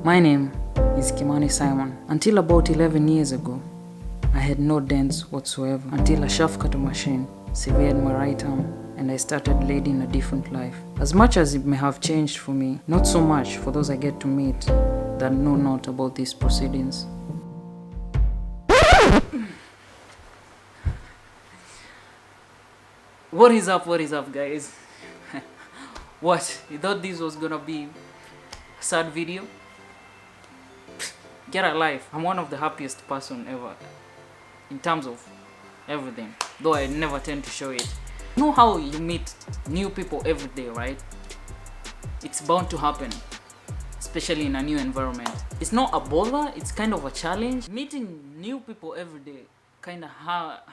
My name is Kimani Simon. Until about 11 years ago, I had no dents whatsoever until a shaft cutter machine severed my right arm and I started leading a different life. As much as it may have changed for me, not so much for those I get to meet that know not about these proceedings. What is up guys? What? You thought this was gonna be a sad video? Get a life. I'm one of the happiest person ever in terms of everything, though I never tend to show it. You know how you meet new people every day, right? It's bound to happen, especially in a new environment. It's not a bother, it's kind of a challenge. Meeting new people every day kind of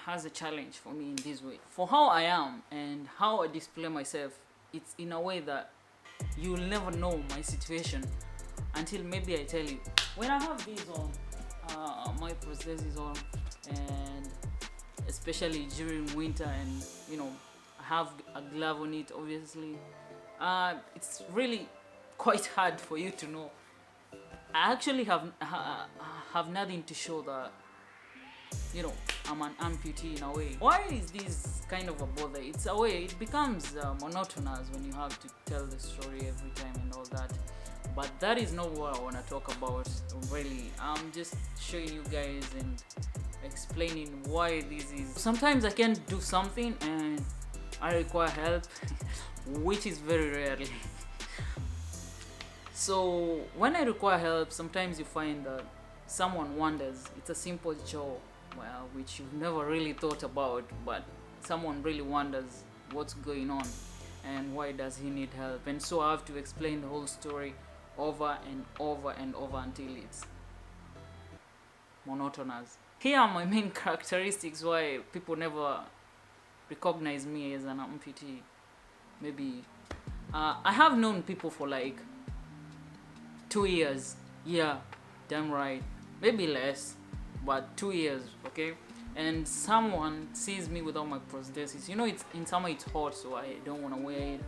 has a challenge for me in this way. For how I am and how I display myself, it's in a way that you'll never know my situation until maybe I tell you. When I have these on, my prosthesis on, and especially during winter, and I have a glove on it, obviously, it's really quite hard for you to know. I actually have nothing to show that I'm an amputee in a way. Why is this kind of a bother? It's a way it becomes monotonous when you have to tell the story every time and all that. But that is not what I want to talk about really. I'm just showing you guys and explaining why this is. Sometimes I can do something and I require help, which is very rarely. So when I require help, sometimes you find that someone wonders. It's a simple chore, well, which you've never really thought about, but someone really wonders what's going on and why does he need help. And so I have to explain the whole story over and over and over until it's monotonous. Here are my main characteristics why people never recognize me as an amputee. Maybe I have known people for like 2 years. Yeah, damn right. Maybe less, but 2 years, okay? And someone sees me without my prosthesis. It's in summer, it's hot, so I don't want to wear it.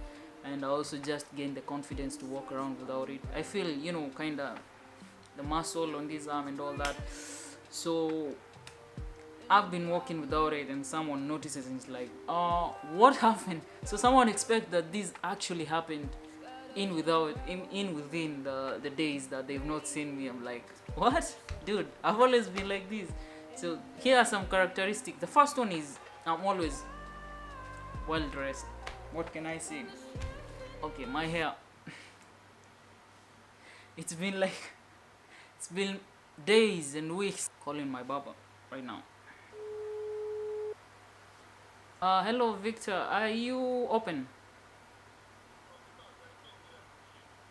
And I also just gain the confidence to walk around without it. I feel, kind of the muscle on this arm and all that. So I've been walking without it, and someone notices and is like, "Oh, what happened?" So someone expects that this actually happened within the days that they've not seen me. I'm like, what? Dude, I've always been like this. So here are some characteristics. The first one is I'm always well dressed. What can I say? Okay, my hair. It's been days and weeks calling my barber right now. Hello Victor, are you open?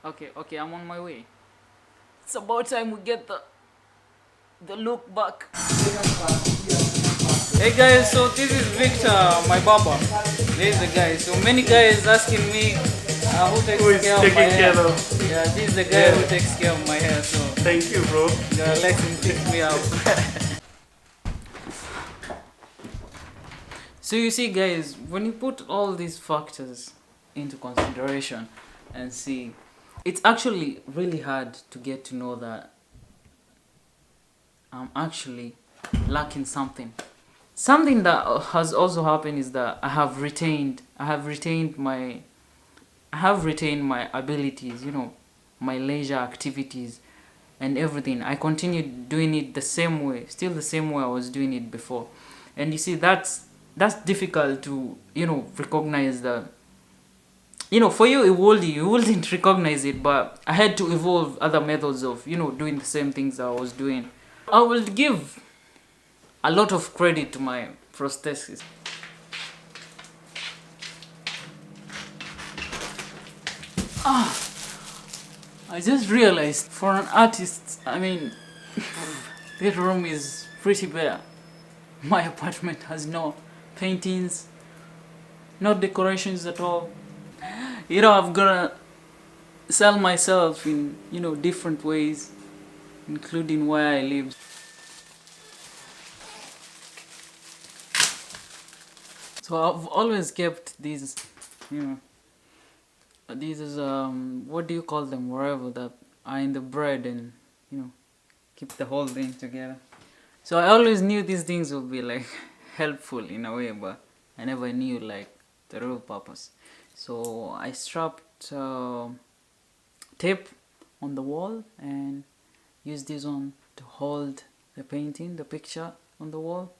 Okay, I'm on my way. It's about time we get the look back. Hey guys, so this is Victor, my barber. There's the guy. So many guys asking me who takes care of my hair. Yeah, this is the guy who takes care of my hair. So thank you, bro. Let him fix me up. So you see, guys, when you put all these factors into consideration and see, it's actually really hard to get to know that I'm actually lacking something. Something that has also happened is that I have retained my abilities, my leisure activities and everything. I continue doing it the same way I was doing it before. And you see, that's difficult to, recognize that. For you, you wouldn't recognize it, but I had to evolve other methods of, doing the same things I was doing. I will give a lot of credit to my prosthesis. I just realized, for an artist, this room is pretty bare. My apartment has no paintings, no decorations at all. I'm gonna sell myself in, different ways, including where I live. So I've always kept these, these is what do you call them, wherever that in the bread and keep the whole thing together. So I always knew these things would be like helpful in a way, but I never knew like the real purpose. So I strapped tape on the wall and used this one to hold the painting, the picture on the wall,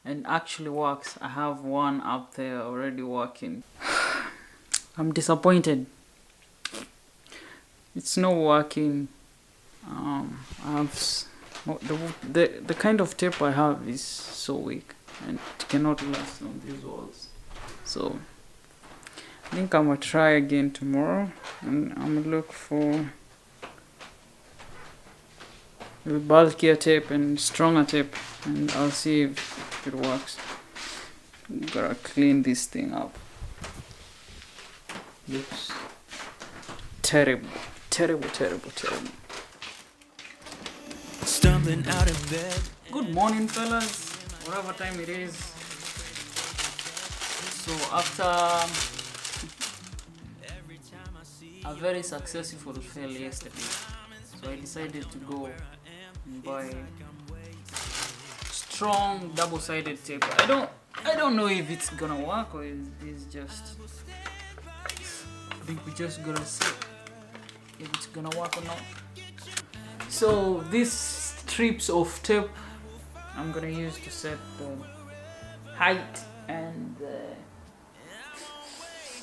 and actually works. I have one up there already working. I'm disappointed. It's not working. I have the kind of tape I have is so weak and it cannot last on these walls. So I think I'm gonna try again tomorrow, and I'm gonna look for a bulkier tape and stronger tape, and I'll see if it works. Gotta clean this thing up. Looks terrible. Stumbling out of bed. Good morning, fellas, whatever time it is. So after a very successful fail yesterday, so I decided to go and buy strong double-sided tape. I don't know if it's gonna work or if it's just, I think we just gotta see if it's gonna work or not. So these strips of tape I'm gonna use to set the height and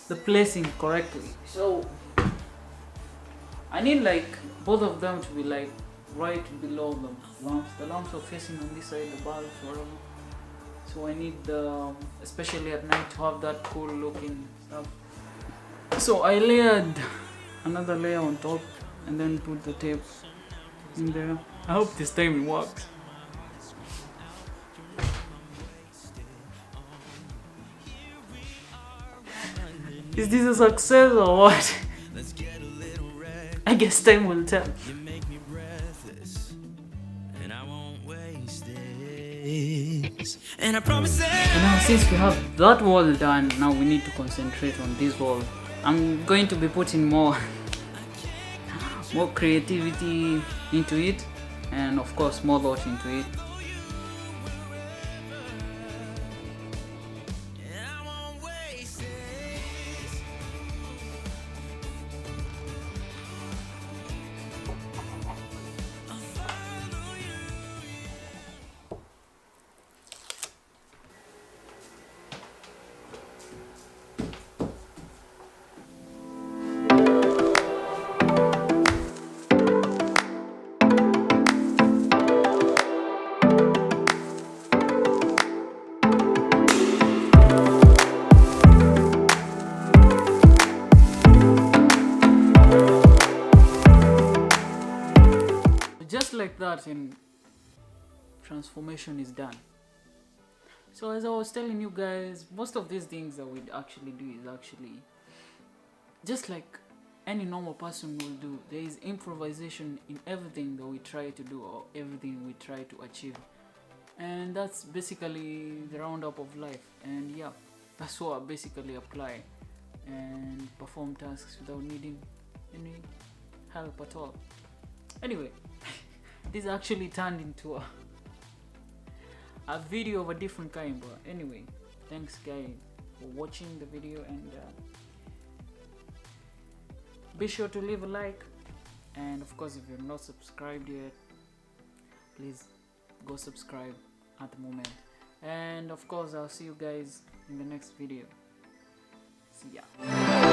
the placing correctly. So I need like both of them to be like right below the lamps. The lamps are facing on this side, the bulbs, whatever. So I need the, especially at night, to have that cool looking stuff. So I layered another layer on top and then put the tape in there. I hope this time it works. Is this a success or what? I guess time will tell. And I promise And now since we have that wall done, now we need to concentrate on this wall. I'm going to be putting more creativity into it, and of course more thought into it. Just like that, and transformation is done. So as I was telling you guys, most of these things that we'd actually do is actually just like any normal person will do. There is improvisation in everything that we try to do or everything we try to achieve, and that's basically the roundup of life. And yeah, that's what I basically apply and perform tasks without needing any help at all. Anyway, this actually turned into a video of a different kind, but anyway, thanks guys for watching the video, and be sure to leave a like, and of course if you're not subscribed yet, please go subscribe at the moment, and of course I'll see you guys in the next video. See ya.